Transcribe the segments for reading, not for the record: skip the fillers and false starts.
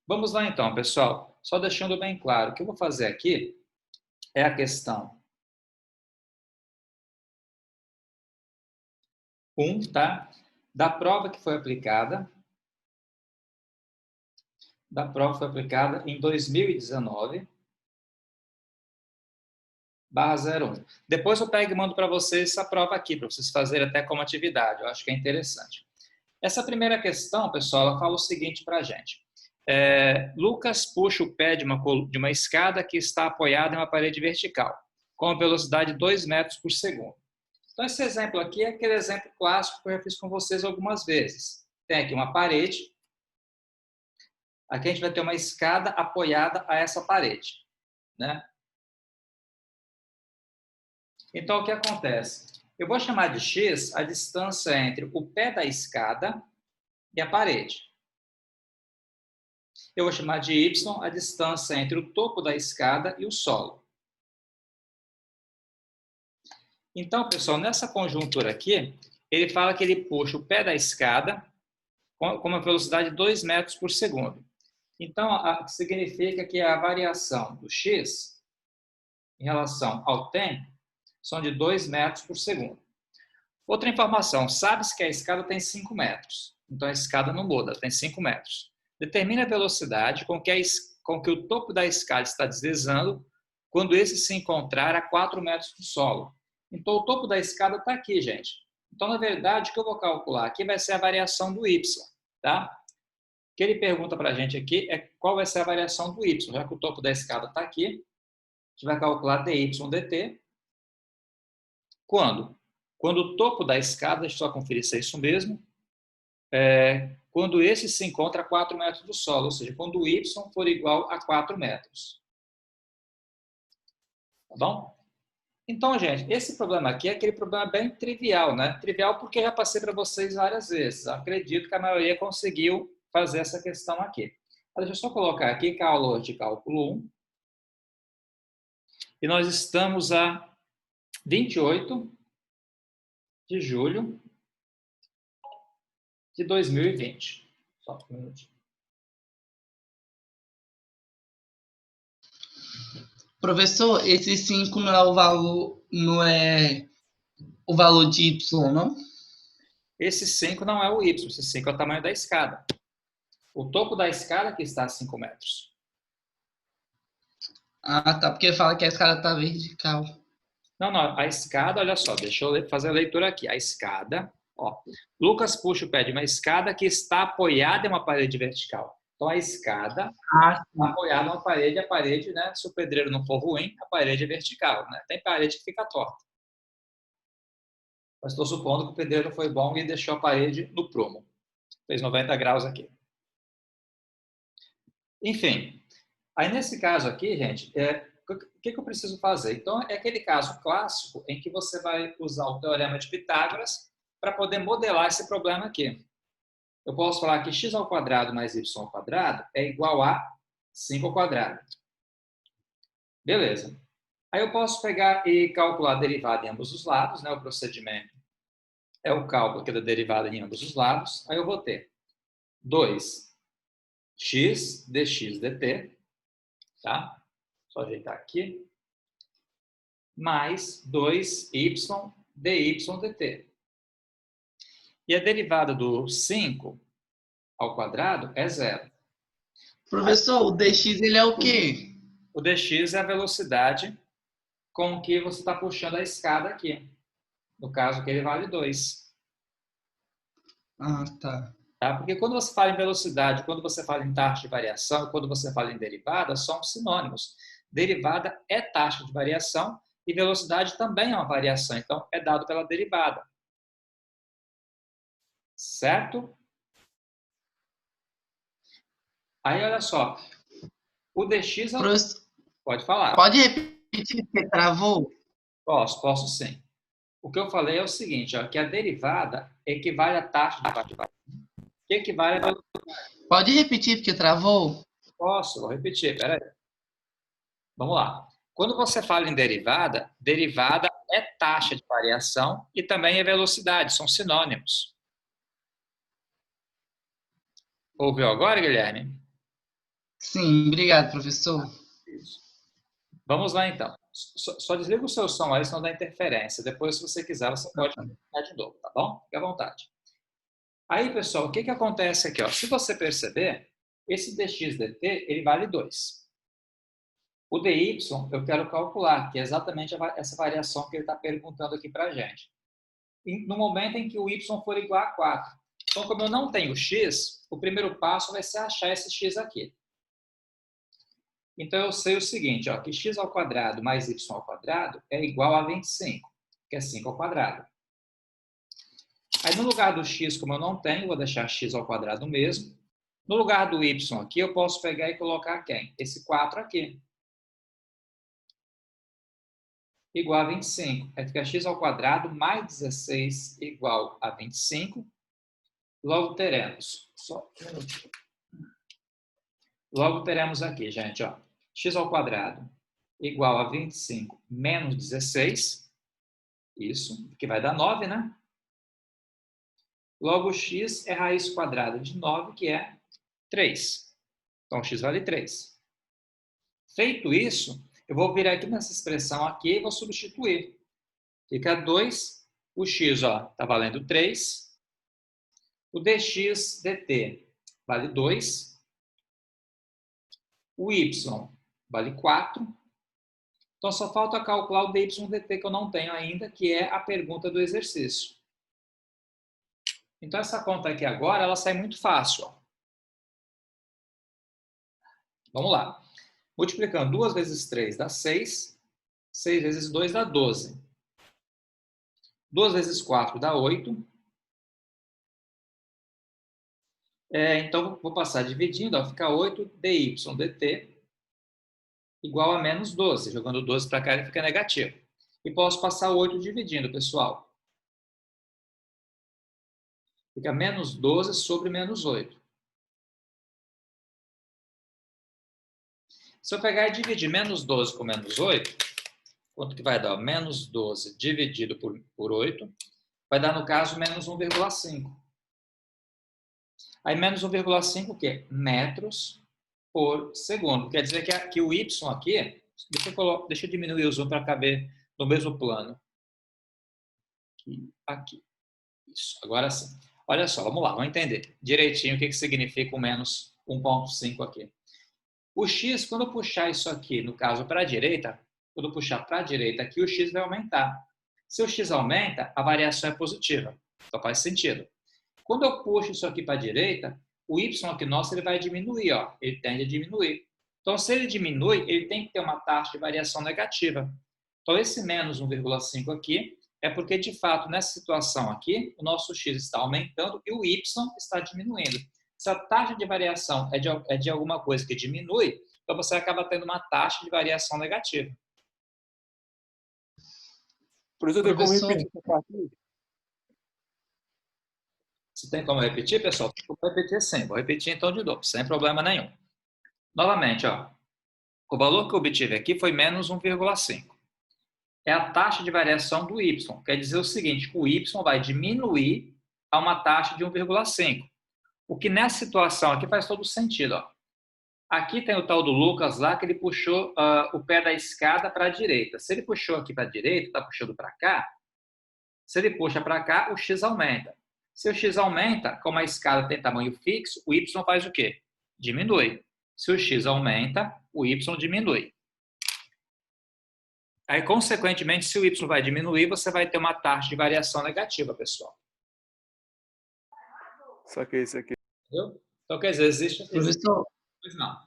Vamos lá então, pessoal. Só deixando bem claro, o que eu vou fazer aqui é a questão 1, tá? Da prova que foi aplicada. Em 2019, /01. Depois eu pego e mando para vocês essa prova aqui, para vocês fazerem até como atividade. Eu acho que é interessante. Essa primeira questão, pessoal, ela fala o seguinte para a gente. Lucas puxa o pé de uma escada que está apoiada em uma parede vertical, com a velocidade de 2 metros por segundo. Então, esse exemplo aqui é aquele exemplo clássico que eu já fiz com vocês algumas vezes. Tem aqui uma parede. Aqui a gente vai ter uma escada apoiada a essa parede, né? Então, o que acontece? Eu vou chamar de x a distância entre o pé da escada e a parede. Eu vou chamar de y a distância entre o topo da escada e o solo. Então, pessoal, nessa conjuntura aqui, ele fala que ele puxa o pé da escada com uma velocidade de 2 metros por segundo. Então, significa que a variação do x em relação ao tempo são de 2 metros por segundo. Outra informação, sabe-se que a escada tem 5 metros. Então, a escada não muda, tem 5 metros. Determine a velocidade com que o topo da escada está deslizando quando esse se encontrar a 4 metros do solo. Então, o topo da escada está aqui, gente. Então, na verdade, o que eu vou calcular aqui vai ser a variação do y, tá? O que ele pergunta para a gente aqui é qual vai ser a variação do y. Já que o topo da escada está aqui, a gente vai calcular dy dt. Quando? Quando o topo da escada, deixa eu só conferir se é isso mesmo, quando esse se encontra a 4 metros do solo, ou seja, quando o y for igual a 4 metros. Tá bom? Então, gente, esse problema aqui é aquele problema bem trivial, né? Trivial porque já passei para vocês várias vezes. Acredito que a maioria conseguiu fazer essa questão aqui. Deixa eu só colocar aqui que é a aula de cálculo 1. E nós estamos a 28 de julho de 2020. Só um minutinho. Professor, esse 5 não é o valor de y, não? Esse 5 não é o y, esse 5 é o tamanho da escada. O topo da escada que está a 5 metros. Ah, tá, porque fala que a escada está vertical. Não, a escada, olha só, deixa eu fazer a leitura aqui. A escada, ó. Lucas puxa o pé de uma escada que está apoiada em uma parede vertical. Então, a escada está apoiada em uma parede, a parede, né, se o pedreiro não for ruim, a parede é vertical, né? Tem parede que fica torta. Mas estou supondo que o pedreiro foi bom e deixou a parede no prumo. Fez 90 graus aqui. Enfim, aí nesse caso aqui, gente, o que eu preciso fazer? Então, é aquele caso clássico em que você vai usar o teorema de Pitágoras para poder modelar esse problema aqui. Eu posso falar que x ao quadrado mais y ao quadrado é igual a 5 ao quadrado. Beleza. Aí eu posso pegar e calcular a derivada em ambos os lados, né? O procedimento é o cálculo aqui da derivada em ambos os lados. Aí eu vou ter 2x dx dt, tá? Só ajeitar aqui. Mais 2y dy dt. E a derivada do 5 ao quadrado é zero. Professor, o dx ele é o quê? O dx é a velocidade com que você está puxando a escada aqui. No caso, que ele vale 2. Ah, tá. Porque quando você fala em velocidade, quando você fala em taxa de variação, quando você fala em derivada, são sinônimos. Derivada é taxa de variação e velocidade também é uma variação. Então, é dado pela derivada. Certo? Aí, olha só. O dx... Pode falar. Pode repetir, porque travou? Posso sim. O que eu falei é o seguinte, ó, que a derivada equivale à taxa de variação. Que equivale à velocidade. Pode repetir, porque travou? Vou repetir, peraí. Vamos lá. Quando você fala em derivada, derivada é taxa de variação e também é velocidade, são sinônimos. Ouviu agora, Guilherme? Sim, obrigado, professor. Isso. Vamos lá, então. Só desliga o seu som aí, senão dá interferência. Depois, se você quiser, você pode ligar de novo, tá bom? Fique à vontade. Aí, pessoal, o que que acontece aqui? Ó? Se você perceber, esse dx dt, ele vale 2. O dy, eu quero calcular, que é exatamente essa variação que ele está perguntando aqui para a gente. No momento em que o y for igual a 4. Então, como eu não tenho x, o primeiro passo vai ser achar esse x aqui. Então, eu sei o seguinte, ó, que x ao quadrado mais y ao quadrado é igual a 25, que é 5 ao quadrado. Aí, no lugar do x, como eu não tenho, vou deixar x ao quadrado mesmo. No lugar do y aqui, eu posso pegar e colocar quem? Esse 4 aqui. Igual a 25. Aí fica x ao quadrado mais 16 igual a 25. Logo teremos, só um minutinho. Logo teremos aqui, gente, ó, x ao quadrado igual a 25 menos 16. Isso, que vai dar 9, né? Logo, x é raiz quadrada de 9, que é 3. Então, x vale 3. Feito isso, eu vou virar aqui nessa expressão aqui e vou substituir. Fica 2, o x está valendo 3. O dx dt vale 2. O y vale 4. Então, só falta calcular o dy dt que eu não tenho ainda, que é a pergunta do exercício. Então, essa conta aqui agora, ela sai muito fácil. Ó. Vamos lá. Multiplicando 2 vezes 3 dá 6. 6 vezes 2 dá 12. 2 vezes 4 dá 8. Então, vou passar dividindo. Ó, fica 8 dy dt igual a menos 12. Jogando 12 para cá, ele fica negativo. E posso passar 8 dividindo, pessoal. Fica menos 12 sobre menos 8. Se eu pegar e dividir menos 12 com menos 8, quanto que vai dar? Menos 12 dividido por 8, vai dar, no caso, menos 1,5. Aí, menos 1,5 o quê? Metros por segundo. Quer dizer que o y aqui, deixa eu diminuir o zoom para caber no mesmo plano. Aqui. Isso, agora sim. Olha só, vamos lá, vamos entender direitinho o que significa o menos 1,5 aqui. O x, quando eu puxar isso aqui, no caso, para a direita, quando eu puxar para a direita aqui, o x vai aumentar. Se o x aumenta, a variação é positiva. Então faz sentido. Quando eu puxo isso aqui para a direita, o y aqui nosso ele vai diminuir, ó. Ele tende a diminuir. Então, se ele diminui, ele tem que ter uma taxa de variação negativa. Então, esse menos 1,5 aqui é porque, de fato, nessa situação aqui, o nosso x está aumentando e o y está diminuindo. Se a taxa de variação é de alguma coisa que diminui, então você acaba tendo uma taxa de variação negativa. Professor, tem como repetir essa parte aí? Se tem como repetir, pessoal? Vou repetir sim. Vou repetir então de novo, sem problema nenhum. Novamente, ó, o valor que eu obtive aqui foi menos 1,5. É a taxa de variação do y. Quer dizer o seguinte, o y vai diminuir a uma taxa de 1,5. O que nessa situação aqui faz todo sentido. Ó. Aqui tem o tal do Lucas lá, que ele puxou o pé da escada para a direita. Se ele puxou aqui para a direita, está puxando para cá, se ele puxa para cá, o x aumenta. Se o x aumenta, como a escada tem tamanho fixo, o y faz o quê? Diminui. Se o x aumenta, o y diminui. Aí, consequentemente, se o y vai diminuir, você vai ter uma taxa de variação negativa, pessoal. Saquei isso aqui. Entendeu? Então, quer dizer, existe... Professor, Pois não.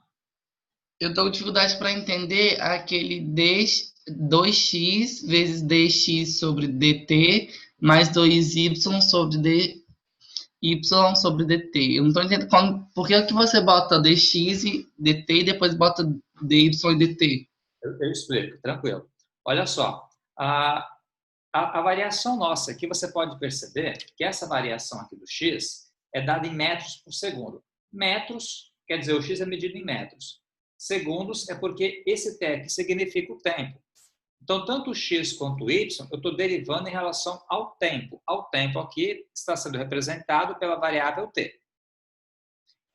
eu estou com dificuldade para entender aquele 2x vezes dx sobre dt mais 2y sobre dy sobre dt. Eu não estou entendendo por que você bota dx e dt e depois bota dy e dt. Eu explico, tranquilo. Olha só, a variação nossa aqui, você pode perceber que essa variação aqui do x é dada em metros por segundo. Metros, quer dizer, o x é medido em metros. Segundos é porque esse t aqui significa o tempo. Então, tanto o x quanto o y, eu estou derivando em relação ao tempo. Ao tempo aqui está sendo representado pela variável t.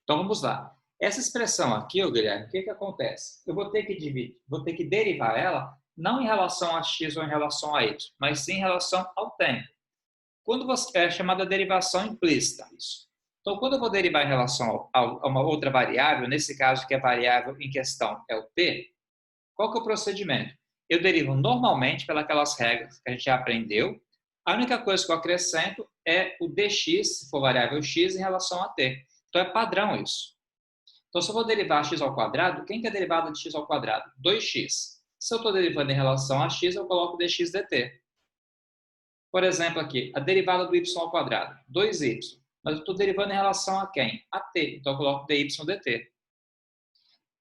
Então, vamos lá. Essa expressão aqui, Guilherme, o que acontece? Eu vou ter que dividir, vou ter que derivar ela não em relação a x ou em relação a y, mas sim em relação ao tempo. Quando você é chamada derivação implícita, isso. Então, quando eu vou derivar em relação a uma outra variável, nesse caso que a variável em questão é o t, qual que é o procedimento? Eu derivo normalmente pelas regras que a gente já aprendeu. A única coisa que eu acrescento é o dx, se for variável x, em relação a t. Então, é padrão isso. Então, se eu vou derivar x ao quadrado, quem que é derivada de x ao quadrado? 2x. Se eu estou derivando em relação a x, eu coloco dx dt. Por exemplo, aqui, a derivada do y ao quadrado, 2y. Mas eu estou derivando em relação a quem? A t. Então, eu coloco dy dt.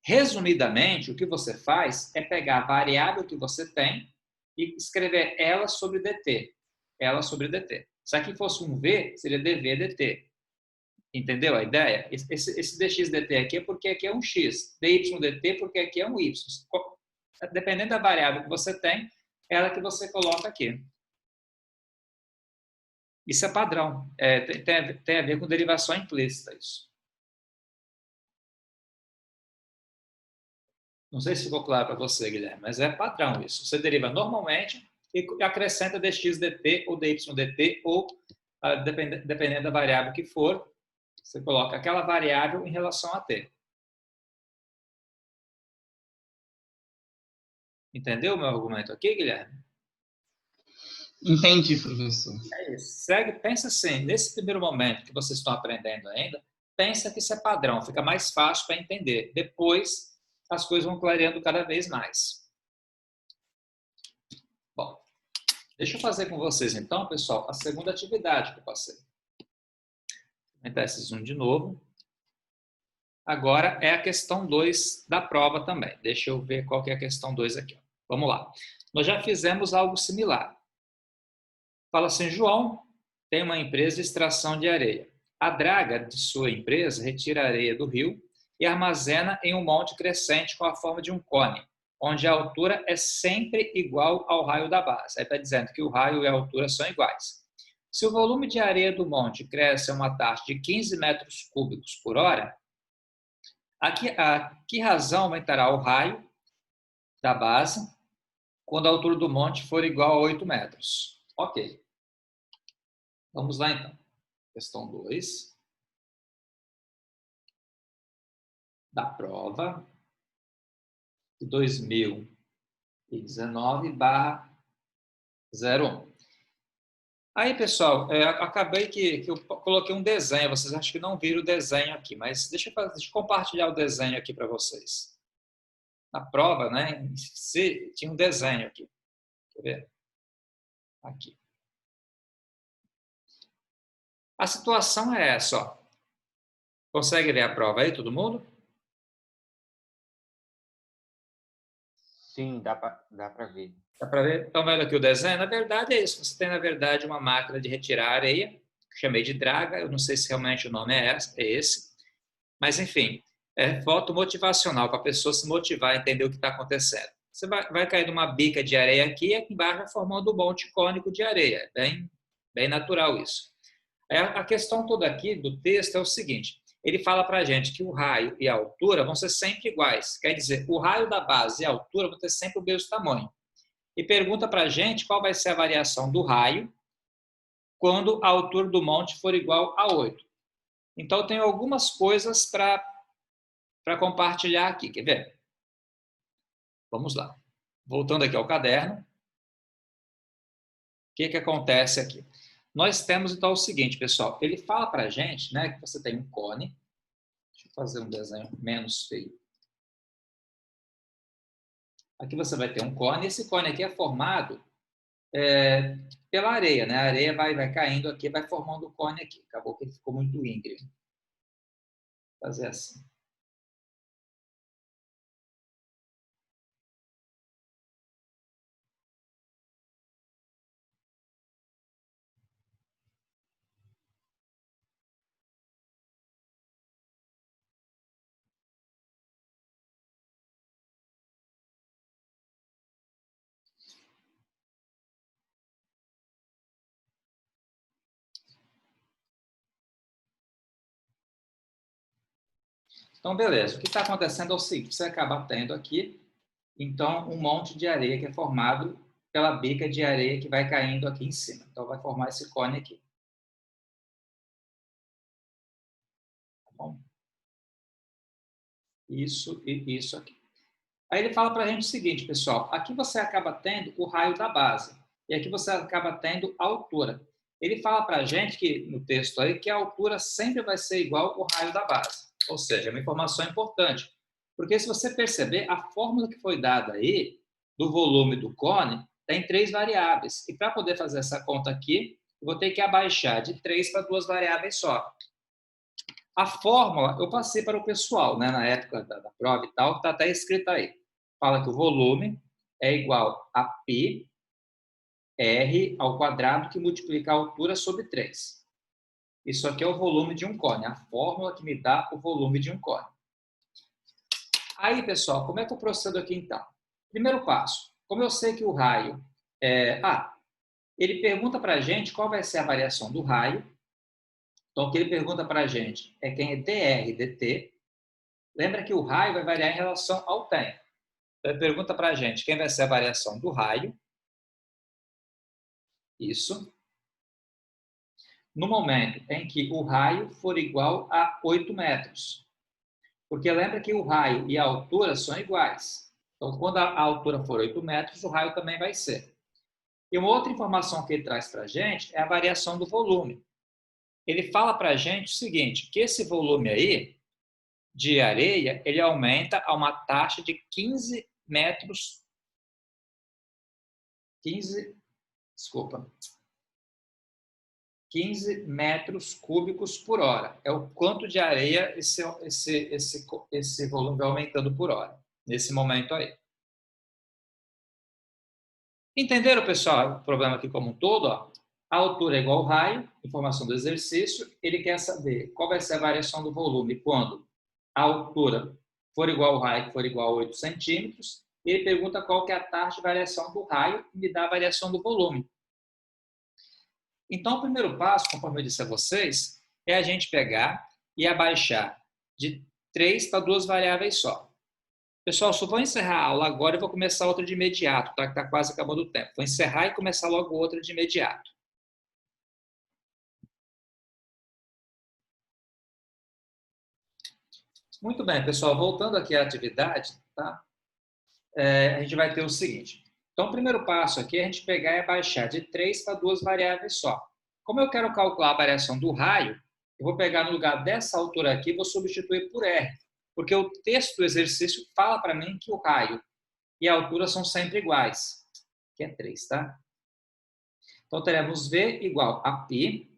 Resumidamente, o que você faz é pegar a variável que você tem e escrever ela sobre dt. Ela sobre dt. Se aqui fosse um v, seria dv dt. Entendeu a ideia? Esse dx dt aqui é porque aqui é um x. Dy dt porque aqui é um y. Dependendo da variável que você tem, é ela que você coloca aqui. Isso é padrão. Tem a ver com derivação implícita, isso. Não sei se ficou claro para você, Guilherme, mas é padrão isso. Você deriva normalmente e acrescenta dx dt ou dy dt, ou, dependendo da variável que for, você coloca aquela variável em relação a t. Entendeu o meu argumento aqui, Guilherme? Entendi, professor. É isso. Segue, pensa assim, nesse primeiro momento que vocês estão aprendendo ainda, pensa que isso é padrão, fica mais fácil para entender. Depois, as coisas vão clareando cada vez mais. Bom, deixa eu fazer com vocês, então, pessoal, a segunda atividade que eu passei. Vou aumentar esse zoom de novo. Agora é a questão 2 da prova também. Deixa eu ver qual que é a questão 2 aqui. Vamos lá. Nós já fizemos algo similar. Fala assim, João tem uma empresa de extração de areia. A draga de sua empresa retira a areia do rio e armazena em um monte crescente com a forma de um cone, onde a altura é sempre igual ao raio da base. Aí está dizendo que o raio e a altura são iguais. Se o volume de areia do monte cresce a uma taxa de 15 metros cúbicos por hora, a que razão aumentará o raio da base quando a altura do monte for igual a 8 metros? Ok. Vamos lá, então. Questão 2 da prova de 2019/01. Aí, pessoal, acabei que eu coloquei um desenho. Vocês acham que não viram o desenho aqui, mas deixa eu compartilhar o desenho aqui para vocês. Na prova, né, tinha um desenho aqui. Quer ver? Aqui. A situação é essa, ó. Consegue ver a prova aí, todo mundo? Sim, dá para ver. Dá para ver? Estão vendo aqui o desenho? Na verdade é isso. Você tem, na verdade, uma máquina de retirar areia, que chamei de draga. Eu não sei se realmente o nome é esse. Mas, enfim, é foto motivacional, para a pessoa se motivar a entender o que está acontecendo. Você vai cair numa bica de areia aqui e aqui embaixo vai formando um monte cônico de areia. Bem natural isso. A questão toda aqui do texto é o seguinte. Ele fala para a gente que o raio e a altura vão ser sempre iguais. Quer dizer, o raio da base e a altura vão ter sempre o mesmo tamanho. E pergunta para a gente qual vai ser a variação do raio quando a altura do monte for igual a 8. Então, eu tenho algumas coisas para compartilhar aqui. Quer ver? Vamos lá. Voltando aqui ao caderno. O que acontece aqui? Nós temos, então, o seguinte, pessoal. Ele fala para a gente, né, que você tem um cone. Deixa eu fazer um desenho menos feio. Aqui você vai ter um cone. Esse cone aqui é formado pela areia, né? A areia vai caindo aqui, vai formando o cone aqui. Acabou que ele ficou muito íngreme. Vou fazer assim. Então, beleza. O que está acontecendo é o seguinte, você acaba tendo aqui, então, um monte de areia que é formado pela bica de areia que vai caindo aqui em cima. Então, vai formar esse cone aqui. Tá bom? Isso e isso aqui. Aí ele fala para a gente o seguinte, pessoal, aqui você acaba tendo o raio da base, e aqui você acaba tendo a altura. Ele fala para a gente, que no texto aí, que a altura sempre vai ser igual ao raio da base. Ou seja, é uma informação importante. Porque se você perceber, a fórmula que foi dada aí, do volume do cone, tem 3 variáveis. E para poder fazer essa conta aqui, eu vou ter que abaixar de 3 para 2 variáveis só. A fórmula eu passei para o pessoal, né, na época da prova e tal, está até escrito aí. Fala que o volume é igual a π r ao quadrado que multiplica a altura sobre 3. Isso aqui é o volume de um cone, a fórmula que me dá o volume de um cone. Aí, pessoal, como é que eu procedo aqui então? Primeiro passo, como eu sei que o raio ele pergunta para a gente qual vai ser a variação do raio. Então, o que ele pergunta para a gente é quem é dr dt. Lembra que o raio vai variar em relação ao tempo. Então, ele pergunta para a gente quem vai ser a variação do raio. Isso. No momento em que o raio for igual a 8 metros. Porque lembra que o raio e a altura são iguais. Então, quando a altura for 8 metros, o raio também vai ser. E uma outra informação que ele traz para a gente é a variação do volume. Ele fala para a gente o seguinte, que esse volume aí de areia, ele aumenta a uma taxa de 15 metros cúbicos por hora. É o quanto de areia esse volume vai aumentando por hora, nesse momento aí. Entenderam, pessoal, o problema aqui como um todo? Ó? A altura é igual ao raio, informação do exercício. Ele quer saber qual vai ser a variação do volume quando a altura for igual ao raio, que for igual a 8 centímetros. Ele pergunta qual que é a taxa de variação do raio e me dá a variação do volume. Então, o primeiro passo, conforme eu disse a vocês, é a gente pegar e abaixar de 3 para 2 variáveis só. Pessoal, só vou encerrar a aula agora e vou começar outra de imediato, tá? Que está quase acabando o tempo. Vou encerrar e começar logo outra de imediato. Muito bem, pessoal. Voltando aqui à atividade, tá? A gente vai ter o seguinte. Então, o primeiro passo aqui é a gente pegar e abaixar de 3 para 2 variáveis só. Como eu quero calcular a variação do raio, eu vou pegar no lugar dessa altura aqui e vou substituir por R. Porque o texto do exercício fala para mim que o raio e a altura são sempre iguais, que é 3, tá? Então, teremos V igual a π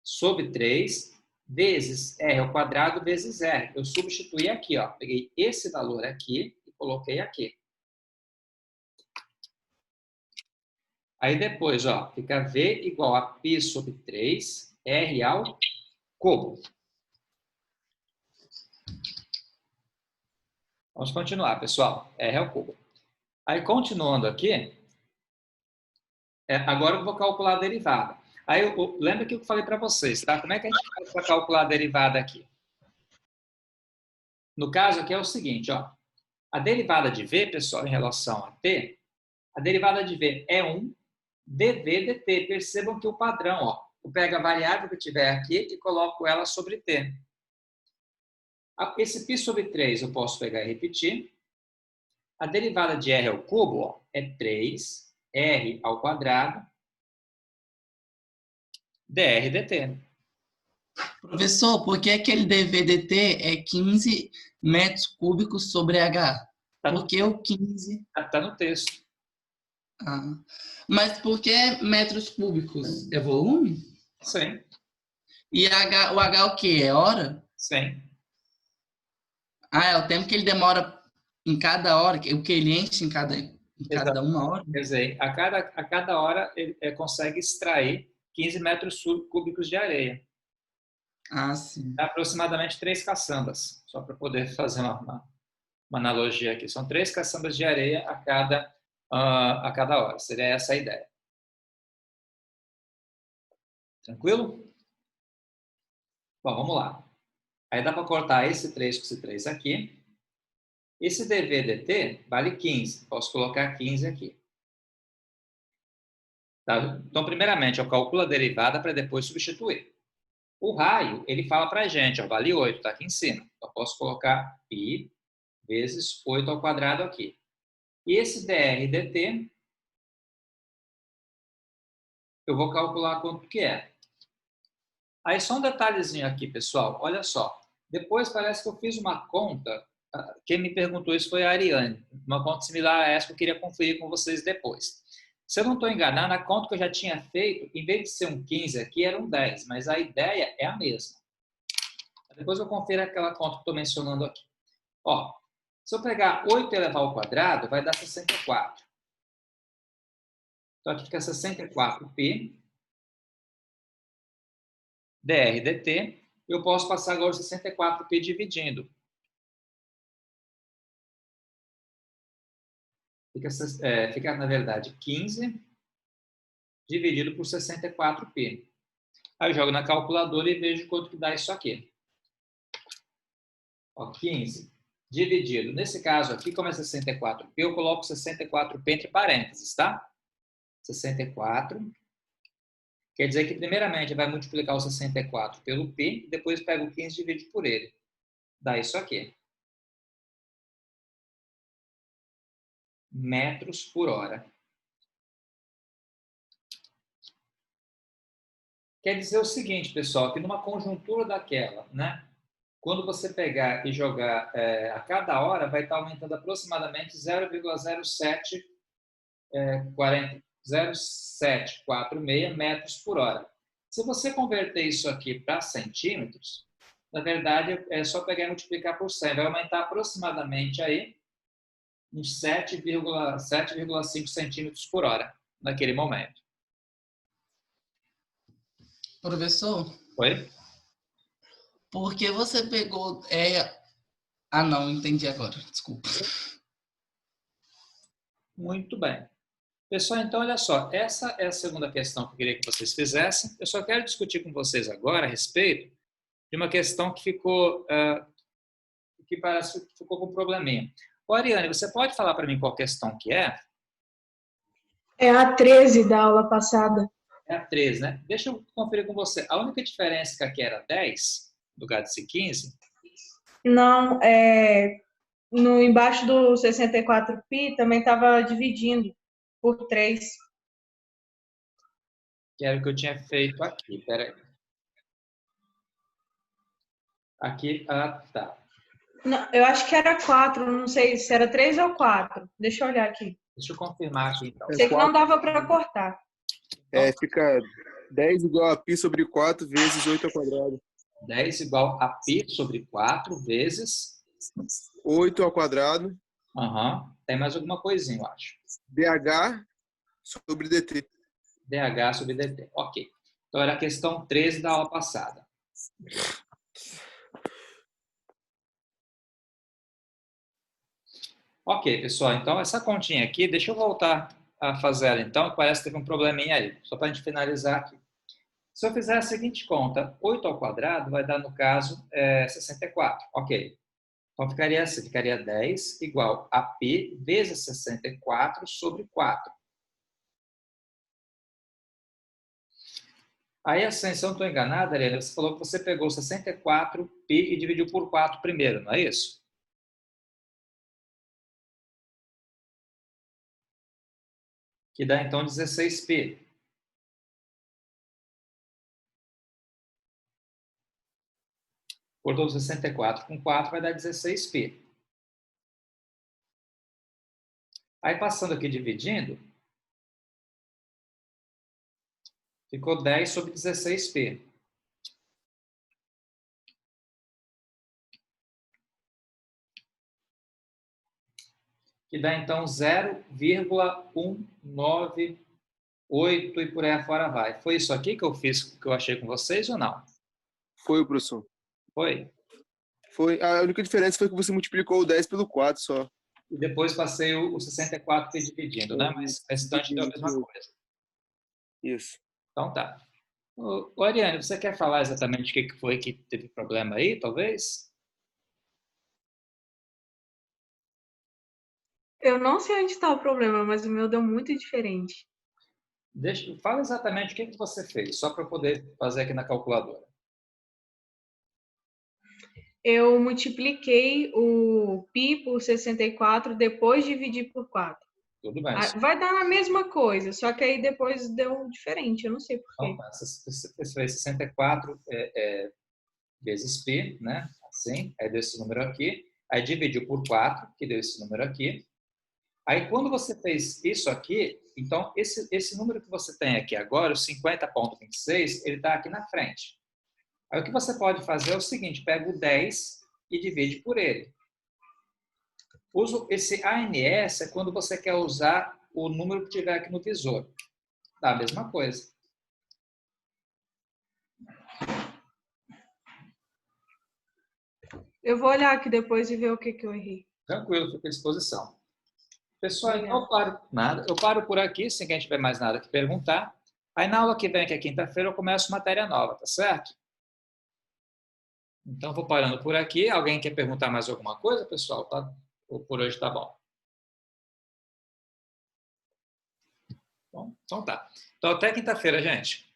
sobre 3 vezes R ao quadrado vezes R. Eu substituí aqui, ó. Peguei esse valor aqui e coloquei aqui. Aí depois, ó, fica V igual a π sobre 3, R ao cubo. Vamos continuar, pessoal. R ao cubo. Aí, continuando aqui, agora eu vou calcular a derivada. Aí, lembra que eu falei para vocês, tá? Como é que a gente faz para calcular a derivada aqui? No caso aqui é o seguinte, ó. A derivada de V, pessoal, em relação a T, a derivada de V é 1 dV dt. Percebam que o padrão, ó, eu pego a variável que tiver aqui e coloco ela sobre T. Esse π sobre 3 eu posso pegar e repetir. A derivada de R ao cubo, ó, é 3R ao quadrado dr dt. Professor, por que aquele dV/dt é 15 metros cúbicos sobre H? Por que o 15? Está no texto. Ah. Mas por que metros cúbicos? É volume? Sim. E o H é o quê? É hora? Sim. Ah, é o tempo que ele demora em cada hora, o que ele enche em cada uma hora? Quer dizer, a cada hora ele consegue extrair 15 metros cúbicos de areia. Ah, sim. É aproximadamente 3 caçambas, só para poder fazer uma analogia aqui. São 3 caçambas de areia a cada hora. Seria essa a ideia. Tranquilo? Bom, vamos lá. Aí dá para cortar esse 3 com esse 3 aqui. Esse dv dt vale 15. Posso colocar 15 aqui. Tá? Então, primeiramente, eu calculo a derivada para depois substituir. O raio, ele fala para a gente, ó, vale 8, está aqui em cima. Então, posso colocar π vezes 8 ao quadrado aqui. E esse dr dt, eu vou calcular quanto que é. Aí, só um detalhezinho aqui, pessoal. Olha só. Depois, parece que eu fiz uma conta. Quem me perguntou isso foi a Ariane. Uma conta similar a essa que eu queria conferir com vocês depois. Se eu não estou enganado, a conta que eu já tinha feito, em vez de ser um 15 aqui, era um 10. Mas a ideia é a mesma. Depois eu confiro aquela conta que estou mencionando aqui. Ó, se eu pegar 8 elevado ao quadrado, vai dar 64. Então, aqui fica 64π dr dt. Eu posso passar agora 64π dividindo. Fica, na verdade, 15 dividido por 64π. Aí eu jogo na calculadora e vejo quanto que dá isso aqui. Ó, 15 dividido. Nesse caso aqui, como é 64π, eu coloco 64π entre parênteses, tá? 64. Quer dizer que, primeiramente, vai multiplicar o 64 pelo π, depois pega o 15 e divide por ele. Dá isso aqui. Metros por hora. Quer dizer o seguinte, pessoal, que numa conjuntura daquela, né? Quando você pegar e jogar a cada hora, vai estar aumentando aproximadamente 0,0746 metros por hora. Se você converter isso aqui para centímetros, na verdade, é só pegar e multiplicar por 100. Vai aumentar aproximadamente aí uns 7,5 centímetros por hora, naquele momento. Professor, Oi? por que você pegou... Ah, não, entendi agora. Desculpa. Muito bem. Pessoal, então, olha só. Essa é a segunda questão que eu queria que vocês fizessem. Eu só quero discutir com vocês agora a respeito de uma questão que ficou... que parece que ficou com um probleminha. Ô, Ariane, você pode falar para mim qual questão que é? É a 13 da aula passada. É a 13, né? Deixa eu conferir com você. A única diferença é que aqui era 10, no lugar de ser 15. Não, embaixo do 64π também estava dividindo por 3. Que era o que eu tinha feito aqui. Peraí. Aqui, tá. Não, eu acho que era 4, não sei se era 3 ou 4. Deixa eu olhar aqui. Deixa eu confirmar aqui, então. Sei que não dava para cortar. Fica 10 igual a π sobre 4 vezes 8 ao quadrado. 10 igual a π sobre 4 vezes... 8 ao quadrado. Tem mais alguma coisinha, eu acho. dH sobre dt. dH sobre dt. Ok. Então, era a questão 13 da aula passada. Ok, pessoal. Então, essa continha aqui, deixa eu voltar a fazer ela, então, que parece que teve um probleminha aí. Só para a gente finalizar aqui. Se eu fizer a seguinte conta, 8 ao quadrado vai dar, no caso, 64. Ok. Então, ficaria assim, ficaria 10 igual a π vezes 64 sobre 4. Aí, assim, se eu não estou enganada, Ariane, você falou que você pegou 64π e dividiu por 4 primeiro, não é isso? Que dá, então, 16π. Cortou 64 com 4 vai dar 16π. Aí, passando aqui dividindo, ficou 10 sobre 16π. Que dá, então, 0,198 e por aí afora vai. Foi isso aqui que eu fiz, que eu achei com vocês ou não? Foi, professor. Foi? Foi. A única diferença foi que você multiplicou o 10 pelo 4 só. E depois passei o 64π dividindo, né? Mas o restante deu a mesma coisa. Isso. Então tá. Ô, Ariane, você quer falar exatamente o que foi que teve problema aí, talvez? Eu não sei onde está o problema, mas o meu deu muito diferente. Fala exatamente o que você fez, só para eu poder fazer aqui na calculadora. Eu multipliquei o π por 64, depois dividi por 4. Tudo bem. Vai dar a mesma coisa, só que aí depois deu diferente, eu não sei por Então, quê. você fez 64 vezes π, né? Assim, aí deu esse número aqui. Aí dividiu por 4, que deu esse número aqui. Aí, quando você fez isso aqui, então, esse número que você tem aqui agora, o 50,26, ele está aqui na frente. Aí, o que você pode fazer é o seguinte, pega o 10 e divide por ele. Uso esse ANS é quando você quer usar o número que tiver aqui no visor. Dá a mesma coisa. Eu vou olhar aqui depois e ver o que eu errei. Tranquilo, fica à disposição. Pessoal, então Obrigada. eu paro por aqui, se ninguém tiver mais nada que perguntar. Aí na aula que vem, que é quinta-feira, eu começo matéria nova, tá certo? Então, vou parando por aqui. Alguém quer perguntar mais alguma coisa, pessoal? Tá? Ou por hoje tá bom? Bom, então tá. Então, até quinta-feira, gente.